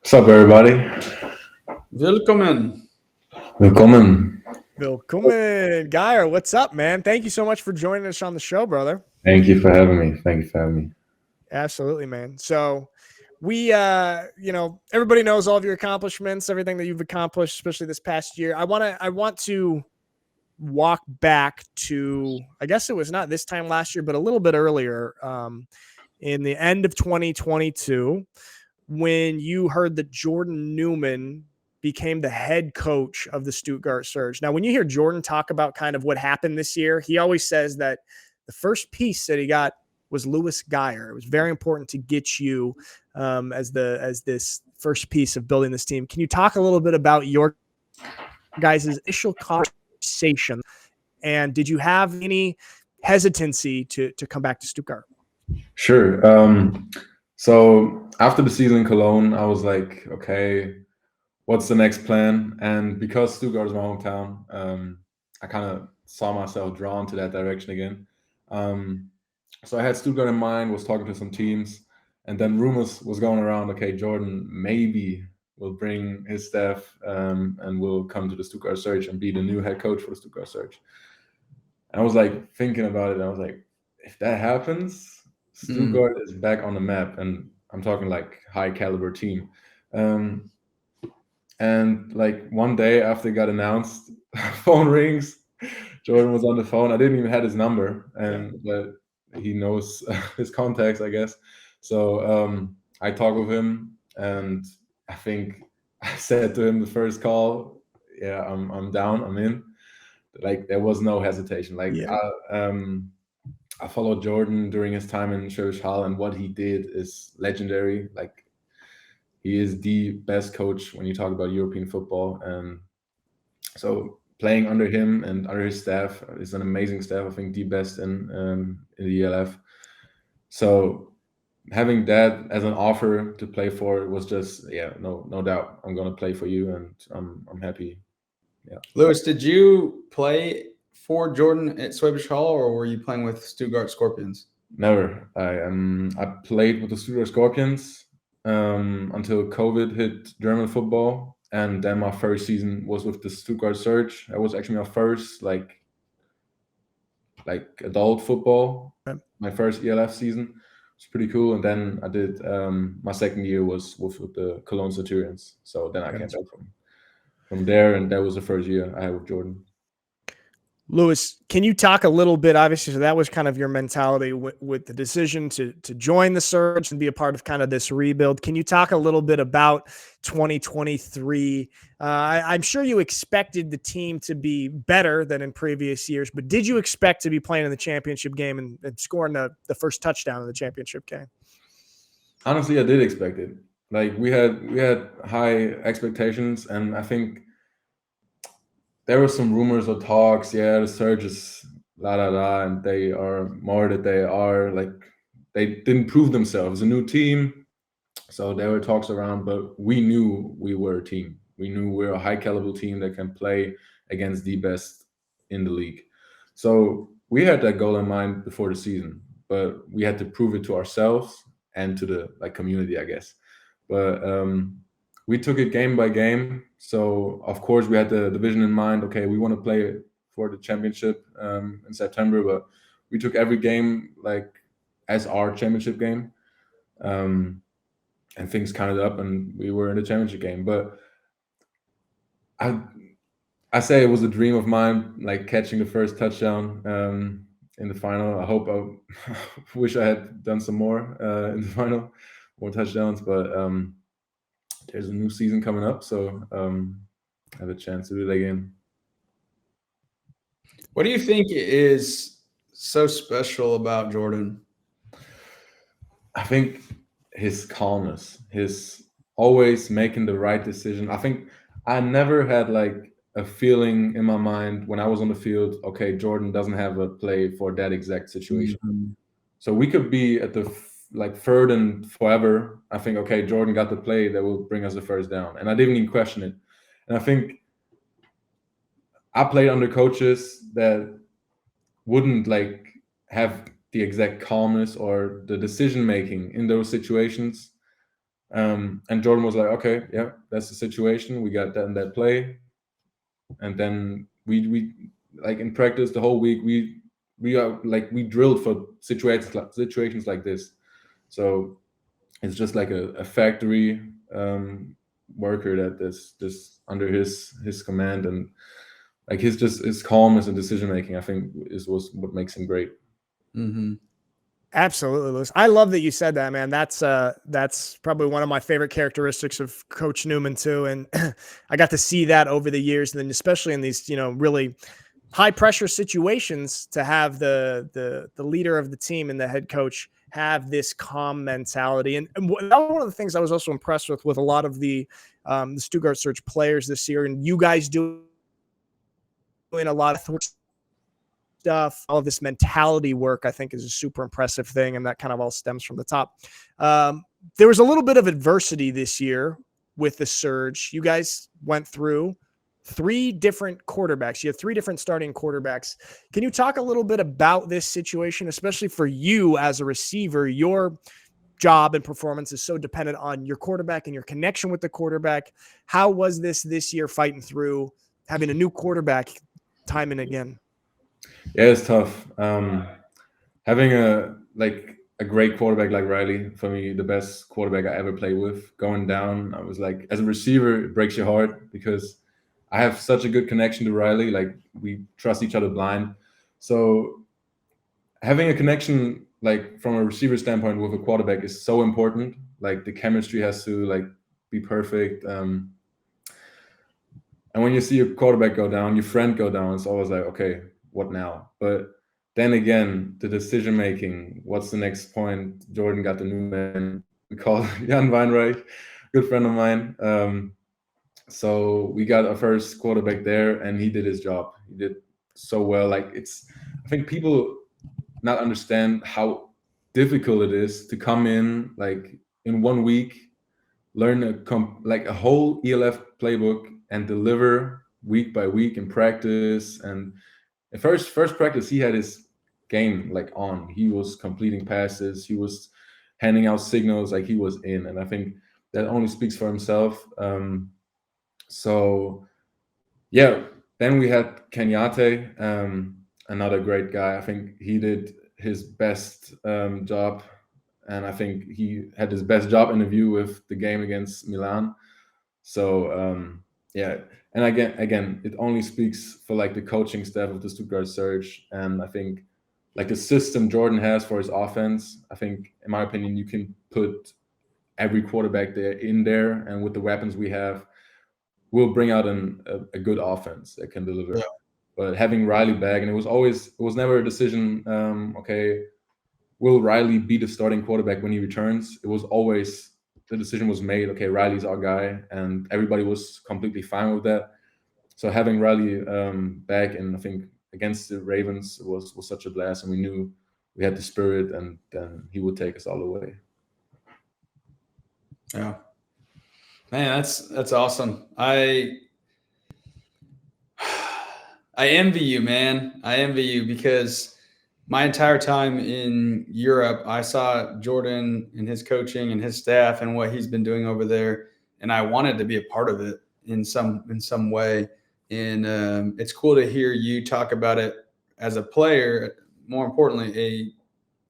What's up, everybody? Willkommen. Willkommen. Willkommen, Geyer. What's up, man? Thank you so much for joining us on the show, brother. Thank you for having me. Absolutely, man. So we, everybody knows all of your accomplishments, everything that you've accomplished, especially this past year. I want to walk back to, I guess it was not this time last year, but a little bit earlier, in the end of 2022, when you heard that Jordan Newman became the head coach of the Stuttgart Surge. Now, when you hear Jordan talk about kind of what happened this year, he always says that the first piece that he got was Louis Geyer. It was very important to get you as this first piece of building this team. Can you talk a little bit about your guys' initial conversation, and did you have any hesitancy to come back to Stuttgart? Sure. So after the season in Cologne, I was like, okay, what's the next plan? And because Stuttgart is my hometown, I kind of saw myself drawn to that direction again. So I had Stuttgart in mind, was talking to some teams, and then rumors was going around, okay, Jordan maybe will bring his staff and will come to the Stuttgart Surge and be the new head coach for the Stuttgart Surge. And I was like thinking about it, and I was like, if that happens, Stuttgart is back on the map, and I'm talking like high caliber team. And like one day after it got announced, phone rings. Jordan was on the phone. I didn't even have his number, and he knows his contacts, I guess. So I talked with him, and I think I said to him the first call, "Yeah, I'm down. I'm in." Like there was no hesitation. Like I followed Jordan during his time in Superstar, and what he did is legendary. Like he is the best coach when you talk about European football, and so playing under him and under his staff is an amazing staff. I think the best in the ELF. So having that as an offer to play for was just no doubt. I'm gonna play for you, and I'm happy. Yeah. Louis, did you play for Jordan at Schwäbisch Hall, or were you playing with Stuttgart Scorpions? Never. I played with the Stuttgart Scorpions until COVID hit German football, and then my first season was with the Stuttgart Surge. That was actually my first like adult football. My first ELF season. It's pretty cool. And then I did my second year was with the Cologne Centurions. So then I came back from there, and that was the first year I had with Jordan. Louis, can you talk a little bit? Obviously, so that was kind of your mentality with the decision to join the Surge and be a part of kind of this rebuild. Can you talk a little bit about 2023? I'm sure you expected the team to be better than in previous years, but did you expect to be playing in the championship game and scoring the first touchdown in the championship game? Honestly, I did expect it. Like we had high expectations, and I think there were some rumors or talks. Yeah, the Surge is and they are more that they are. Like they didn't prove themselves. A new team, so there were talks around. But we knew we were a team. We knew we we're a high caliber team that can play against the best in the league. So we had that goal in mind before the season, but we had to prove it to ourselves and to the community, I guess. But we took it game by game. So of course we had the division in mind. Okay, we want to play for the championship in September, but we took every game like as our championship game, and things counted up, and we were in the championship game. But I say it was a dream of mine, like catching the first touchdown in the final. I wish I had done some more in the final, more touchdowns, but there's a new season coming up, so I have a chance to do it again. What do you think is so special about Jordan? I think his calmness, his always making the right decision. I think I never had like a feeling in my mind when I was on the field, okay, Jordan doesn't have a play for that exact situation. Mm-hmm. So we could be at the third and forever. I think, okay, Jordan got the play that will bring us the first down. And I didn't even question it. And I think I played under coaches that wouldn't like have the exact calmness or the decision making in those situations. And Jordan was like, okay, yeah, that's the situation. We got that in that play. And then we like in practice the whole week, we are like, we drilled for situations like this. So it's just like a factory worker that is under his command, and like his calmness and decision making, I think, was what makes him great. Mm-hmm. Absolutely, Louis. I love that you said that, man. That's probably one of my favorite characteristics of Coach Newman too. And I got to see that over the years, and then especially in these, really high pressure situations, to have the leader of the team and the head coach have this calm mentality. And that was one of the things I was also impressed with a lot of the Stuttgart Surge players this year, and you guys doing a lot of stuff, all of this mentality work, I think, is a super impressive thing, and that kind of all stems from the top. There was a little bit of adversity this year with the Surge. You guys went through 3 different quarterbacks. You have 3 different starting quarterbacks. Can you talk a little bit about this situation, especially for you as a receiver? Your job and performance is so dependent on your quarterback and your connection with the quarterback. How was this year, fighting through having a new quarterback time and again? Yeah, it's tough. Having a great quarterback like Riley, for me, the best quarterback I ever played with, going down, I was like, as a receiver, it breaks your heart because I have such a good connection to Riley. Like, we trust each other blind. So having a connection, like from a receiver standpoint, with a quarterback is so important. Like, the chemistry has to like be perfect. And when you see your quarterback go down, your friend go down, it's always like, okay, what now? But then again, the decision making, what's the next point? Jordan got the new man. We call Jan Weinreich, good friend of mine. So we got our first quarterback there, and he did his job. He did so well. Like, I think people not understand how difficult it is to come in like in 1 week, learn a whole ELF playbook, and deliver week by week in practice. And at first practice, he had his game like on. He was completing passes. He was handing out signals, like he was in. And I think that only speaks for himself. So yeah, then we had Kenyatte, another great guy. I think he did his best job, and I think he had his best job interview with the game against Milan. So yeah, and again, it only speaks for like the coaching staff of the Stuttgart Surge, and I think like the system Jordan has for his offense. I think, in my opinion, you can put every quarterback in there, and with the weapons we have, we'll bring out a good offense that can deliver. Yeah. But having Riley back, and it was never a decision. Okay, will Riley be the starting quarterback when he returns? It was always, the decision was made, okay, Riley's our guy, and everybody was completely fine with that. So having Riley back, and I think against the Ravens was such a blast, and we knew we had the spirit, and then he would take us all the way. Yeah, man, that's awesome. I envy you, man. I envy you because my entire time in Europe, I saw Jordan and his coaching and his staff and what he's been doing over there, and I wanted to be a part of it in some way. And it's cool to hear you talk about it as a player. More importantly,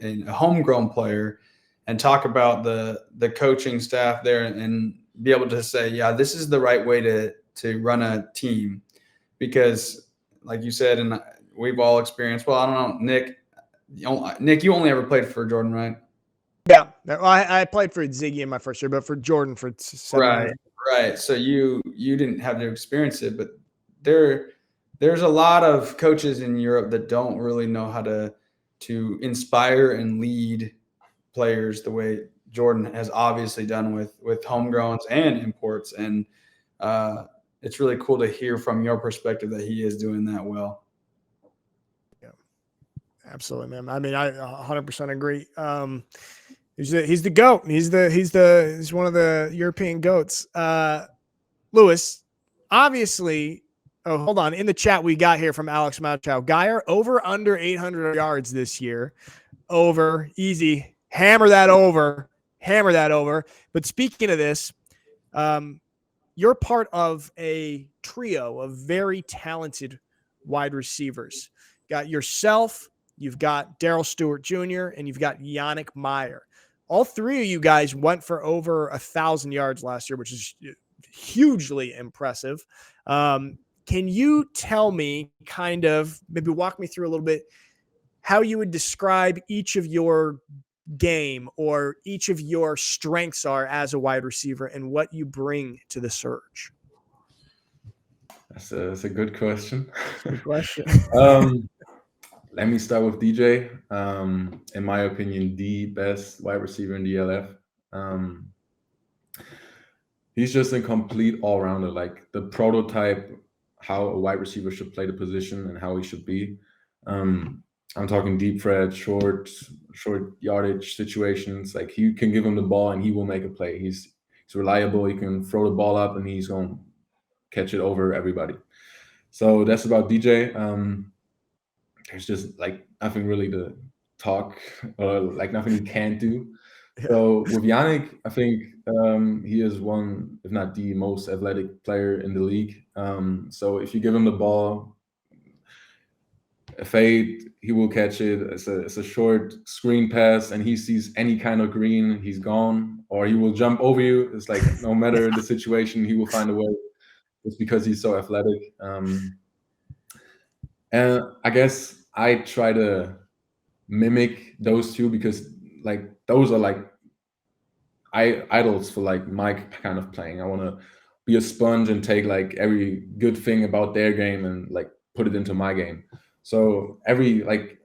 a homegrown player, and talk about the coaching staff there, and be able to say, yeah, this is the right way to run a team. Because, like you said, and we've all experienced. Well, I don't know, Nick, you only ever played for Jordan, right? Yeah, I played for Ziggy in my first year, but for Jordan for 7 years. Right. So you didn't have to experience it, but there's a lot of coaches in Europe that don't really know how to inspire and lead players the way Jordan has obviously done with homegrowns and imports. And it's really cool to hear from your perspective that he is doing that well. Yeah, absolutely, man. I mean, I 100% agree. He's the GOAT. He's one of the European GOATs. Louis, obviously. Oh, hold on. In the chat we got here from Alex Machow. Geyer over under 800 yards this year. Over, easy. Hammer that over. hammer that over. But speaking of this, you're part of a trio of very talented wide receivers. Got yourself, you've got Darrell Stewart Jr., and you've got Yannick Meyer. All three of you guys went for over 1,000 yards last year, which is hugely impressive. Can you tell me, kind of, maybe walk me through a little bit, how you would describe each of your game or each of your strengths are as a wide receiver and what you bring to the Surge? That's a good question. Good question. Let me start with DJ. In my opinion, the best wide receiver in the LF. He's just a complete all-rounder, like the prototype how a wide receiver should play the position and how he should be. I'm talking deep threat, short yardage situations. Like, you can give him the ball and he will make a play. He's reliable. He can throw the ball up and he's going to catch it over everybody. So that's about DJ. There's just like nothing really to talk, or like nothing he can't do. So with Yannick, I think he is one, if not the most athletic player in the league. So if you give him the ball, a fade, he will catch it. It's a short screen pass, and he sees any kind of green, he's gone, or he will jump over you. It's like, no matter the situation, he will find a way. It's because he's so athletic. And I guess I try to mimic those two, because like those are like idols for like my kind of playing. I want to be a sponge and take like every good thing about their game and like put it into my game. So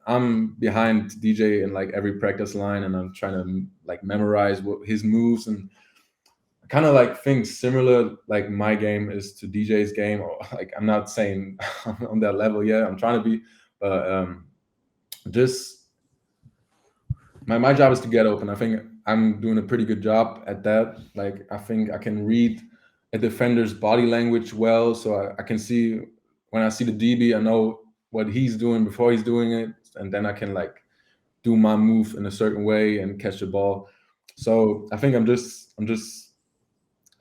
I'm behind DJ in like every practice line, and I'm trying to like memorize what his moves, and kind of like things similar like my game is to DJ's game. Or like, I'm not saying I'm on that level yet. I'm trying to be, but just my job is to get open. I think I'm doing a pretty good job at that. Like, I think I can read a defender's body language well, so I can see when I see the DB, I know what he's doing before he's doing it, and then I can like do my move in a certain way and catch the ball. So I think I'm just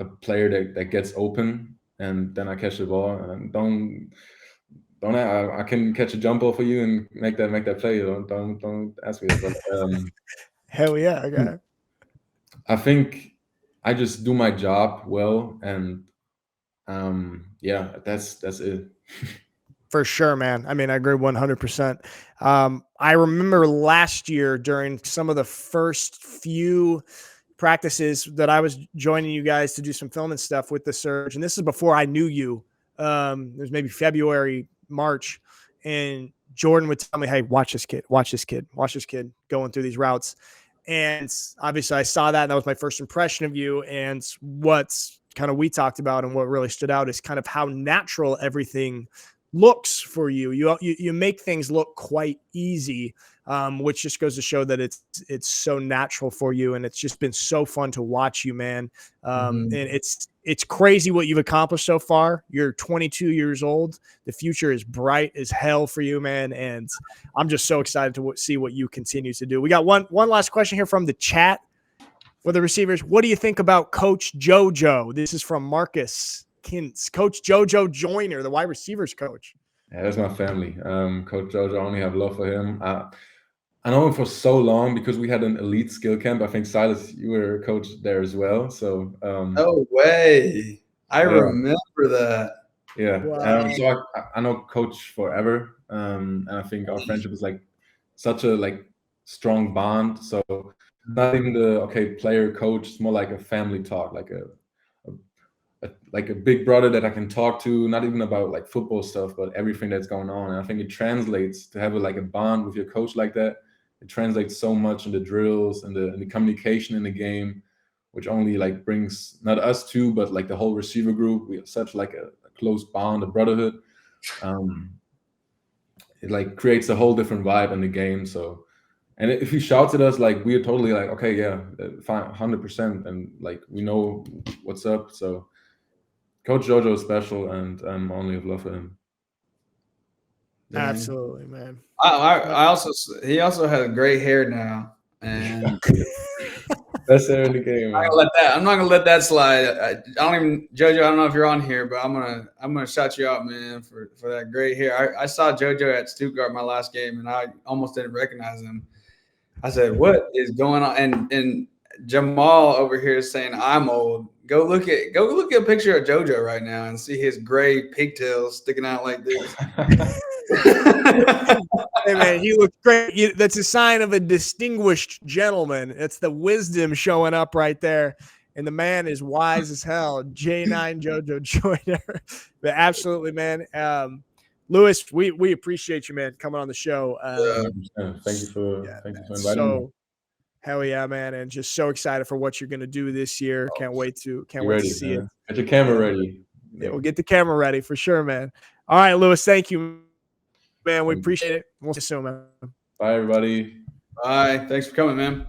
a player that gets open, and then I catch the ball, and I can catch a jump ball for you and make that play. Don't ask me that. But, hell yeah, okay. I think I just do my job well, and yeah, that's it. For sure, man. I mean, I agree 100%. I remember last year during some of the first few practices that I was joining you guys to do some filming stuff with the Surge, and this is before I knew you. It was maybe February, March, and Jordan would tell me, "Hey, watch this kid going through these routes." And obviously I saw that, and that was my first impression of you. And what's kind of we talked about and what really stood out is kind of how natural everything looks for you. You make things look quite easy, which just goes to show that it's so natural for you, and it's just been so fun to watch you, man. And it's crazy what you've accomplished so far. You're 22 years old. The future is bright as hell for you, man. And I'm just so excited to see what you continue to do. We got one last question here from the chat for the receivers. What do you think about Coach JoJo? This is from Marcus Kintz. Coach JoJo Joyner, the wide receivers coach. Yeah, that's my family. Coach JoJo, I only have love for him. I know him for so long because we had an elite skill camp. I think, Silas, you were a coach there as well. So no way. I remember that. Yeah. Wow. So I know Coach forever. And I think our friendship is like such a like strong bond. So not even the player coach, it's more like a family talk, like a big brother that I can talk to, not even about like football stuff, but everything that's going on. And I think it translates to have a bond with your coach like that. It translates so much in the drills and the communication in the game, which only like brings not us two, but like the whole receiver group. We have such like a close bond, a brotherhood. It like creates a whole different vibe in the game. So, and if he shouts at us, like, we're totally like, okay, yeah, fine, 100%, and like we know what's up. So Coach JoJo is special, and I'm only of love for him. Yeah. Absolutely, man. He also has gray hair now, and That's the early game, man. I'm not gonna let that slide. I don't even, JoJo. I don't know if you're on here, but I'm gonna shout you out, man, for that great hair. I saw JoJo at Stuttgart my last game, and I almost didn't recognize him. I said, "What is going on?" And Jamal over here is saying, "I'm old." Go look at a picture of JoJo right now and see his gray pigtails sticking out like this. Hey man, he looks great. That's a sign of a distinguished gentleman. It's the wisdom showing up right there. And the man is wise as hell. J9 JoJo Joyner. But absolutely, man. Louis, we appreciate you, man, coming on the show. Thank you for inviting me. Hell yeah, man, and just so excited for what you're gonna do this year. Can't wait to see it. Get your camera ready. Yeah, we'll get the camera ready for sure, man. All right, Louis, thank you, man. We appreciate it. We'll see you soon, man. Bye, everybody. Bye. Thanks for coming, man.